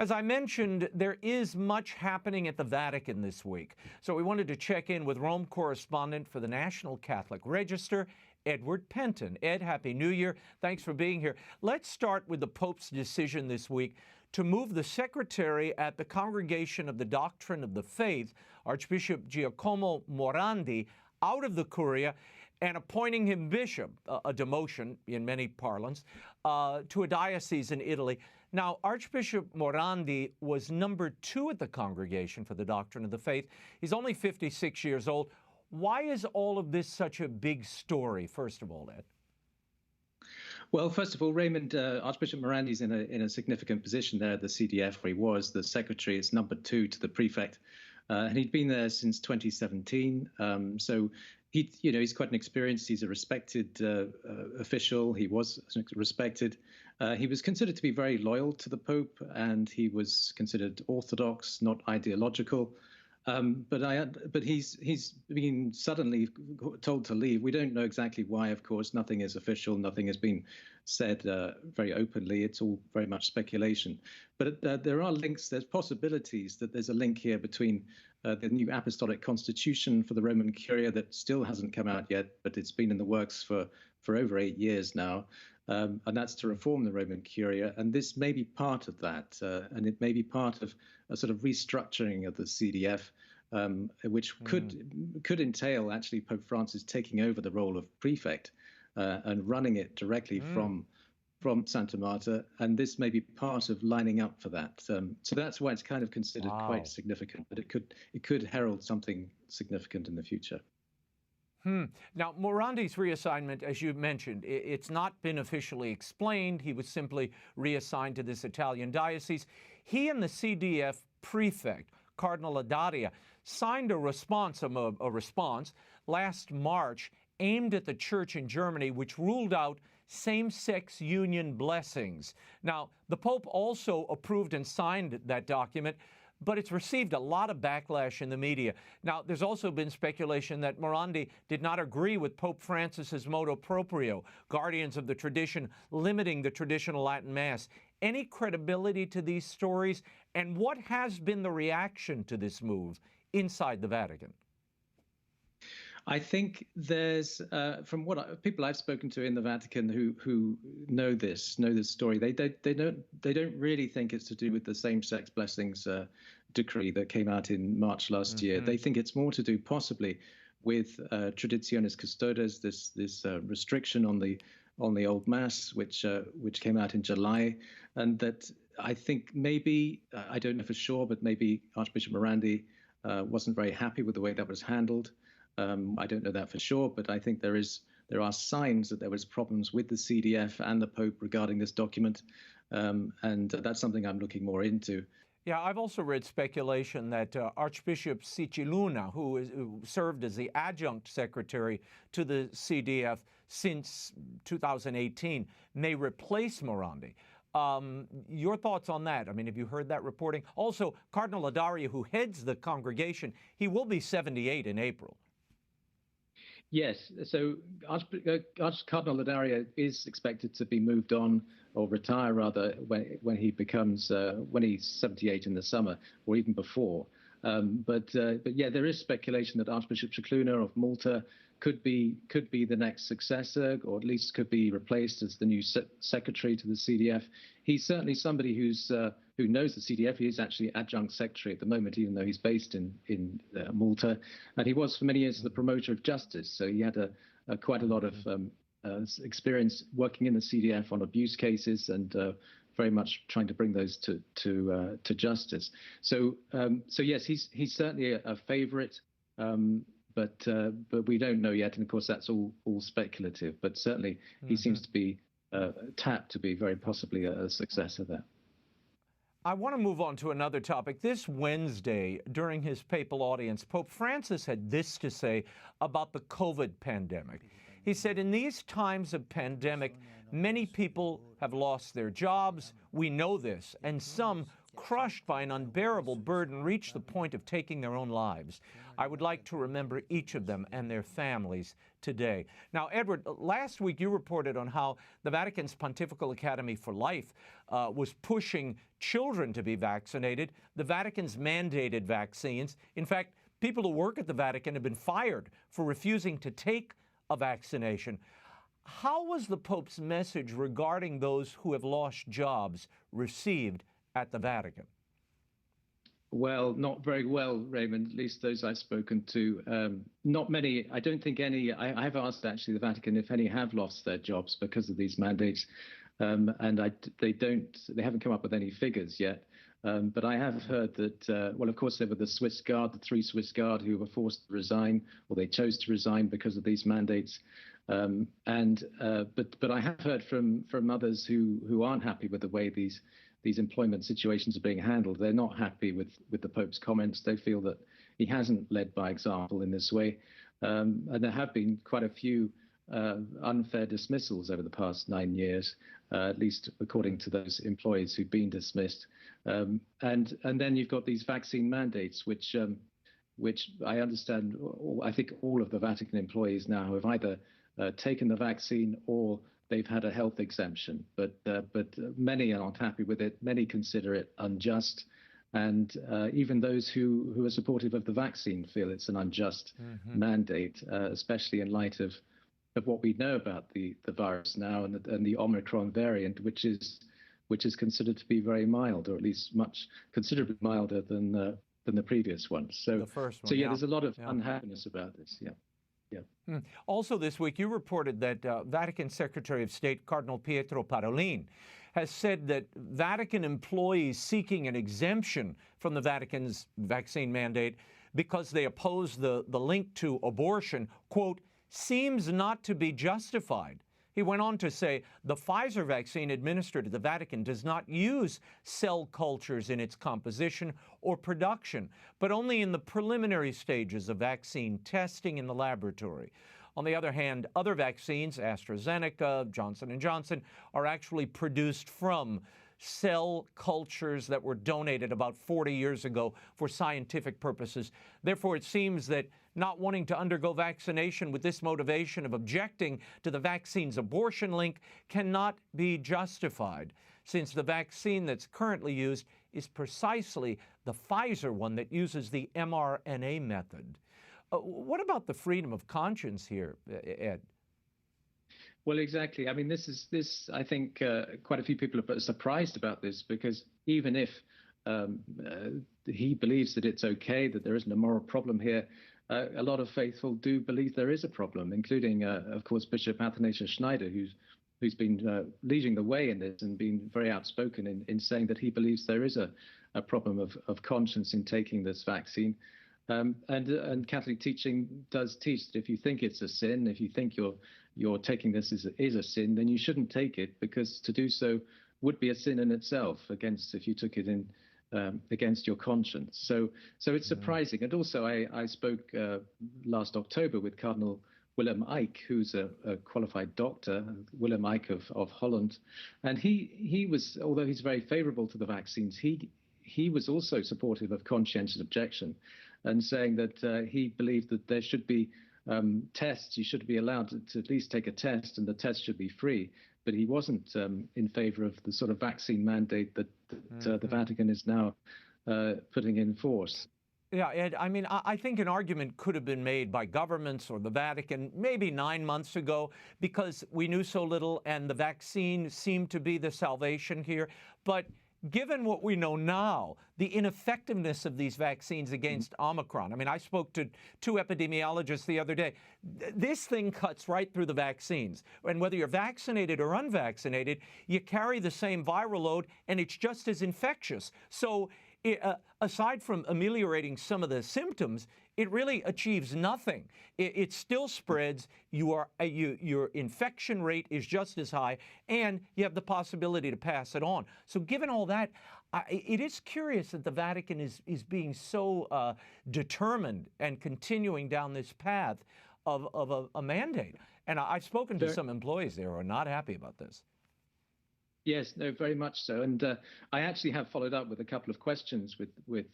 As I mentioned, there is much happening at the Vatican this week. So we wanted to check in with Rome correspondent for the National Catholic Register, Edward Pentin. Ed, Happy New Year. Thanks for being here. Let's start with the Pope's decision this week to move the secretary at the Congregation of the Doctrine of the Faith, Archbishop Giacomo Morandi, out of the Curia and appointing him bishop, a demotion in many parlance, to a diocese in Italy. Now, Archbishop Morandi was number 2 at the Congregation for the Doctrine of the Faith. He's only 56 years old. Why is all of this such a big story, first of all, Ed? Well, first of all, Raymond, Archbishop Morandi's in a significant position there at the CDF, where he was the secretary. It's number 2 to the prefect, and he'd been there since 2017. So he's quite an experienced. He's a respected official. He was respected. He was considered to be very loyal to the Pope, and he was considered orthodox, not ideological. But he's been suddenly told to leave. We don't know exactly why, of course. Nothing is official. Nothing has been said very openly. It's all very much speculation. But there are links. There's possibilities that there's a link here between the new apostolic constitution for the Roman Curia that still hasn't come out yet, but it's been in the works for over 8 years now. And that's to reform the Roman Curia. And this may be part of that. And it may be part of a sort of restructuring of the CDF, which could entail actually Pope Francis taking over the role of prefect and running it directly from Santa Marta. And this may be part of lining up for that. So that's why it's kind of considered quite significant, but it could herald something significant in the future. Now, Morandi's reassignment, as you mentioned, it's not been officially explained. He was simply reassigned to this Italian diocese. He and the CDF prefect, Cardinal Adaria, signed a response last March aimed at the church in Germany, which ruled out same-sex union blessings. Now, the Pope also approved and signed that document, but it's received a lot of backlash in the media. Now, there's also been speculation that Morandi did not agree with Pope Francis's motu proprio, guardians of the tradition, limiting the traditional Latin Mass. Any credibility to these stories? And what has been the reaction to this move inside the Vatican? I think there's, from what people I've spoken to in the Vatican who know this story, they don't really think it's to do with the same-sex blessings decree that came out in March last year. They think it's more to do possibly with Traditionis Custodes, this restriction on the Old Mass, which came out in July, and that I think maybe, I don't know for sure, but maybe Archbishop Morandi wasn't very happy with the way that was handled. I don't know that for sure, but I think there are signs that there was problems with the CDF and the Pope regarding this document, and that's something I'm looking more into. Yeah, I've also read speculation that Archbishop Siciluna, who served as the adjunct secretary to the CDF since 2018, may replace Morandi. Your thoughts on that? I mean, have you heard that reporting? Also, Cardinal Adaria, who heads the congregation, he will be 78 in April. Yes, so Cardinal Adaria is expected to be moved on, or retire rather, when he's 78 in the summer, or even before. But yeah, there is speculation that Archbishop Scicluna of Malta could be the next successor, or at least could be replaced as the new secretary to the CDF. He's certainly somebody who knows the CDF. He is actually adjunct secretary at the moment, even though he's based in Malta, and he was for many years the promoter of justice. So he had quite a lot of experience working in the CDF on abuse cases, and very much trying to bring those to justice. So yes, he's certainly a favorite. But we don't know yet, and of course that's all speculative. But certainly he seems to be tapped to be very possibly a successor there. I want to move on to another topic. This Wednesday, during his papal audience, Pope Francis had this to say about the COVID pandemic. He said, in these times of pandemic, many people have lost their jobs. We know this, and some crushed by an unbearable burden, reach the point of taking their own lives. I would like to remember each of them and their families today. Now, Edward, last week you reported on how the Vatican's Pontifical Academy for Life was pushing children to be vaccinated. The Vatican's mandated vaccines. In fact, people who work at the Vatican have been fired for refusing to take a vaccination. How was the Pope's message regarding those who have lost jobs received at the Vatican? Well, not very well, Raymond, at least those I've spoken to. Not many, I don't think any, I have asked actually the Vatican if any have lost their jobs because of these mandates. They haven't come up with any figures yet. But I have heard that, well, of course, there were the Swiss Guard, the 3 Swiss Guard who were forced to resign, or they chose to resign because of these mandates. But I have heard from others who aren't happy with the way these employment situations are being handled. They're not happy with the Pope's comments. They feel that he hasn't led by example in this way. And there have been quite a few unfair dismissals over the past 9 years, at least according to those employees who've been dismissed. And then you've got these vaccine mandates, which I understand, I think all of the Vatican employees now have either taken the vaccine or they've had a health exemption. But many are not happy with it. Many consider it unjust. And even those who are supportive of the vaccine feel it's an unjust mandate, especially in light of what we know about the virus now and the Omicron variant, which is considered to be very mild, or at least considerably milder than the previous one. So the first one, so there's a lot of unhappiness about this. Yeah. Also this week, you reported that Vatican Secretary of State Cardinal Pietro Parolin has said that Vatican employees seeking an exemption from the Vatican's vaccine mandate because they oppose the link to abortion, quote, seems not to be justified. He went on to say the Pfizer vaccine administered at the Vatican does not use cell cultures in its composition or production, but only in the preliminary stages of vaccine testing in the laboratory. On the other hand, other vaccines, AstraZeneca, Johnson & Johnson, are actually produced from cell cultures that were donated about 40 years ago for scientific purposes. Therefore, it seems that not wanting to undergo vaccination with this motivation of objecting to the vaccine's abortion link cannot be justified, since the vaccine that's currently used is precisely the Pfizer one that uses the mRNA method. What about the freedom of conscience here, Ed? Well, exactly. I mean, this. I think quite a few people are surprised about this, because even if he believes that it's okay, that there isn't a moral problem here, a lot of faithful do believe there is a problem, including, of course, Bishop Athanasius Schneider, who's been leading the way in this and been very outspoken in saying that he believes there is a problem of conscience in taking this vaccine. And Catholic teaching does teach that if you think it's a sin, if you think you're taking this is a sin, then you shouldn't take it, because to do so would be a sin in itself if you took it in against your conscience. So it's surprising. And also I spoke last October with Cardinal Willem Eijk, who's a qualified doctor, Willem Eijk of Holland, and he was, although he's very favorable to the vaccines, he was also supportive of conscientious objection, and saying that he believed that there should be tests. You should be allowed to at least take a test, and the test should be free. But he wasn't in favor of the sort of vaccine mandate that the Vatican is now putting in force. Yeah, Ed, I mean, I think an argument could have been made by governments or the Vatican maybe 9 months ago, because we knew so little and the vaccine seemed to be the salvation here. But given what we know now, the ineffectiveness of these vaccines against Omicron, I mean, I spoke to 2 epidemiologists the other day. This thing cuts right through the vaccines. And whether you're vaccinated or unvaccinated, you carry the same viral load, and it's just as infectious. So aside from ameliorating some of the symptoms, it really achieves nothing. It still spreads. Your infection rate is just as high, and you have the possibility to pass it on. So given all that, it is curious that the Vatican is being so determined and continuing down this path of a mandate. And I've spoken to some employees there who are not happy about this. Yes, no, very much so. And I actually have followed up with a couple of questions with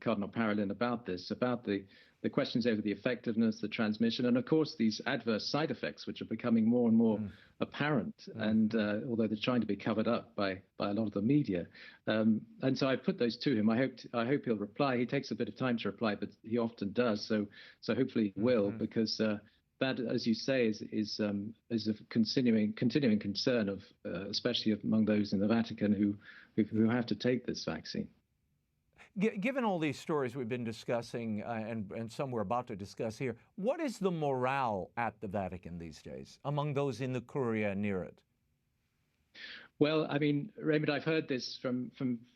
Cardinal Parolin about this, about the questions over the effectiveness, the transmission, and of course these adverse side effects, which are becoming more and more apparent. And although they're trying to be covered up by a lot of the media, and so I put those to him. I hope he'll reply. He takes a bit of time to reply, but he often does. So hopefully he will, because that, as you say, is a continuing concern of especially among those in the Vatican who have to take this vaccine. Given all these stories we've been discussing and some we're about to discuss here, what is the morale at the Vatican these days among those in the Curia near it? Well, I mean, Raymond, I've heard this from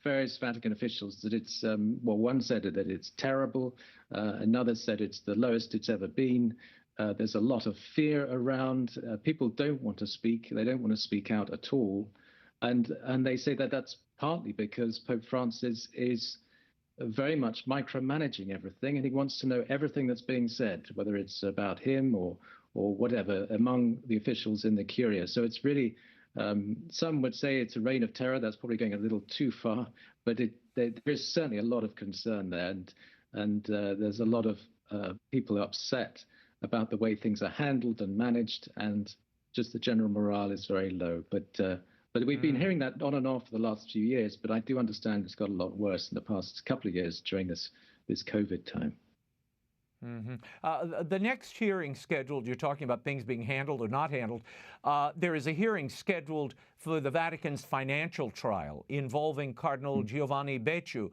various Vatican officials that it's, well, one said that it's terrible. Another said it's the lowest it's ever been. There's a lot of fear around. People don't want to speak. They don't want to speak out at all. And they say that that's partly because Pope Francis is very much micromanaging everything, and he wants to know everything that's being said, whether it's about him or whatever, among the officials in the Curia. So it's really, some would say it's a reign of terror. That's probably going a little too far, but there's certainly a lot of concern there, and there's a lot of people upset about the way things are handled and managed, and just the general morale is very low. But we've been hearing that on and off for the last few years, but I do understand it's got a lot worse in the past couple of years during this COVID time. The next hearing scheduled, you're talking about things being handled or not handled. There is a hearing scheduled for the Vatican's financial trial involving Cardinal Giovanni Becciu.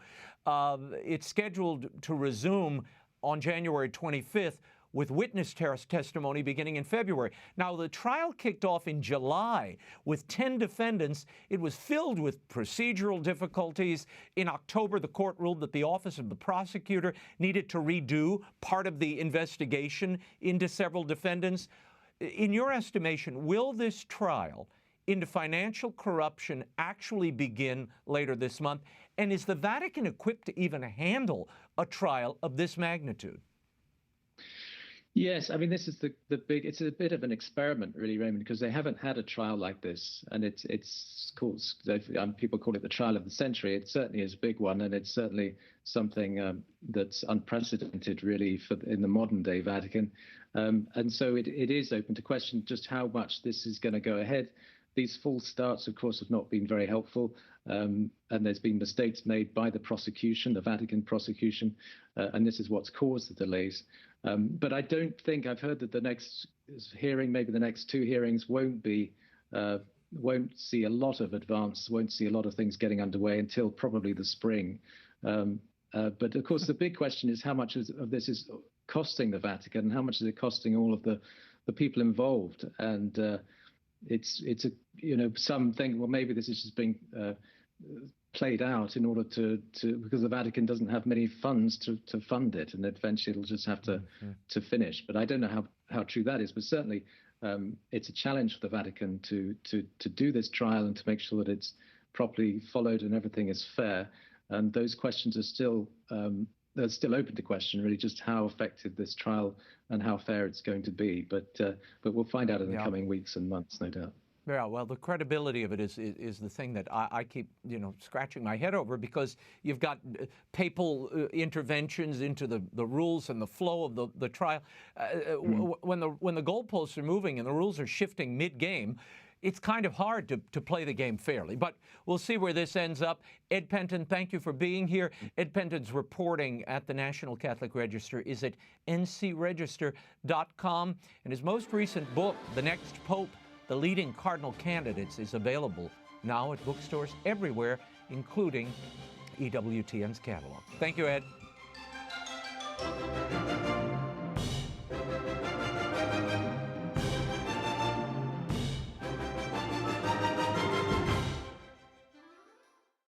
It's scheduled to resume on January 25th. With witness testimony beginning in February. Now, the trial kicked off in July with 10 defendants. It was filled with procedural difficulties. In October, the court ruled that the office of the prosecutor needed to redo part of the investigation into several defendants. In your estimation, will this trial into financial corruption actually begin later this month? And is the Vatican equipped to even handle a trial of this magnitude? Yes, I mean, this is it's a bit of an experiment, really, Raymond, because they haven't had a trial like this, and it's called, people call it the trial of the century. It certainly is a big one, and it's certainly something that's unprecedented, really, in the modern day Vatican. And so it is open to question just how much this is going to go ahead. These false starts, of course, have not been very helpful, and there's been mistakes made by the prosecution, the Vatican prosecution, and this is what's caused the delays. But I don't think, I've heard that the next hearing, maybe the next two hearings, won't see a lot of advance, won't see a lot of things getting underway until probably the spring. But of course, the big question is how much of this is costing the Vatican, and how much is it costing all of the people involved? And it's a, some think, well, maybe this is just being played out in order to because the Vatican doesn't have many funds to fund it, and eventually it'll just have to finish. But I don't know how true that is. But certainly it's a challenge for the Vatican to do this trial and to make sure that it's properly followed and everything is fair. And those questions are still they're still open to question, really, just how effective this trial and how fair it's going to be. But we'll find out in the coming weeks and months, no doubt. Yeah, well, the credibility of it is the thing that I keep, scratching my head over, because you've got papal interventions into the rules and the flow of the trial. When the goalposts are moving and the rules are shifting mid-game, it's kind of hard to play the game fairly. But we'll see where this ends up. Ed Pentin, thank you for being here. Ed Pentin's reporting at the National Catholic Register is at ncregister.com. And his most recent book, The Next Pope, The Leading Cardinal Candidates, is available now at bookstores everywhere, including EWTN's catalog. Thank you, Ed.